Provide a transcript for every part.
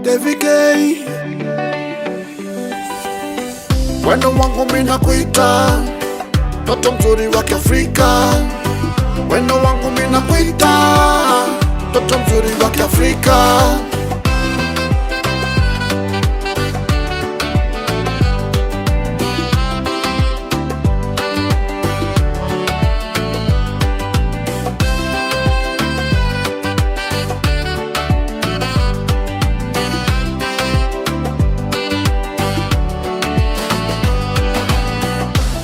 David K. Wendo wangu mina kuita, toto mzuri wa Kiafrika. Wendo wangu mina kuita, toto mzuri wa Kiafrika.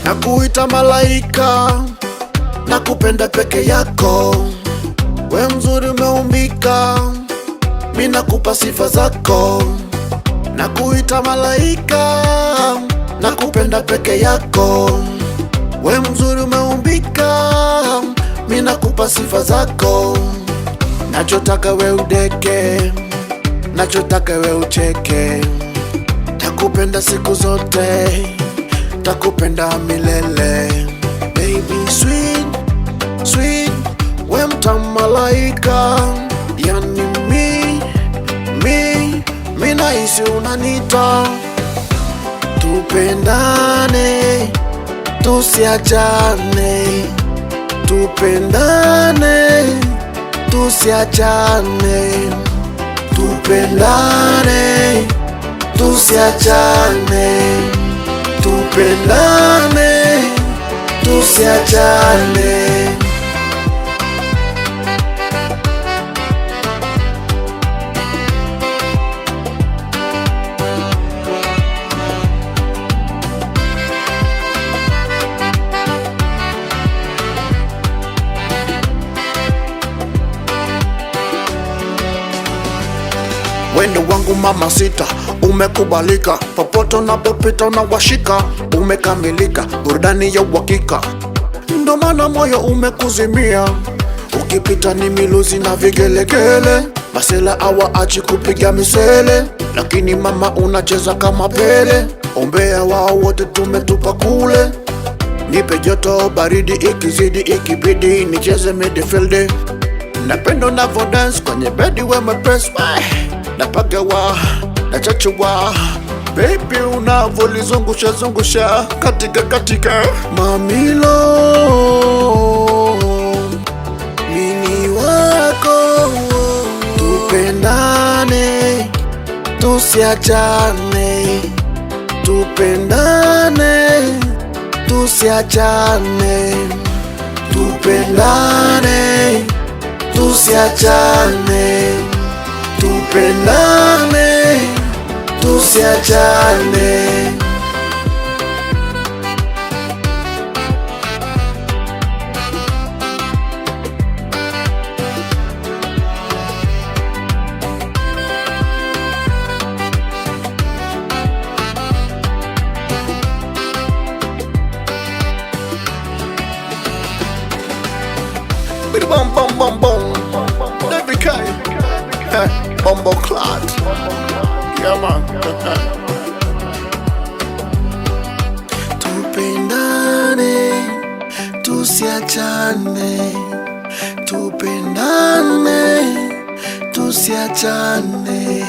Nakuita malaika, nakupenda peke yako. We mzuri umeumbika, mimi nakupa sifa zako. Nakuita malaika, nakupenda peke yako. We mzuri umeumbika, mimi nakupa sifa zako. Nachotaka we udeke, nachotaka we ucheke. Takupenda siku zote, takupenda milele. Baby sweet, sweet, we mtamu malaika. Yani mi nahisi unanita. Tupendane, tusiachane. Tupendane, tusiachane. Tupendane, tusiachane. Tupendane, tusiachane. Wendo wangu mama sita, umekubalika. Popote unapopita unawashika. Umekamilika, burudani ya uhakika. Ndo maana moyo umekuzimia. Ukipita ni miluzi na vigelegele. Masela hawaachi kupiga misele, lakini mama unacheza kama Pele. Ombea wao wote tumetupa kule. Nipe joto baridi ikizidi, ikibidi nicheze midfield. Napenda unavyo dance kwenye bedi we mwepesi. Napagawa, nachachua, baby unavolizungusha zungusha katika mamilo. Mini wako, tupendane, tusiachane. Tupendane, tusiachane. Tupendane, tusiachane. Tupendane, tusiachane. Bam bam bam bam, David K. Bombo Clot. Yeah man. Tupendane, tusiachane. Tupendane, tusiachane.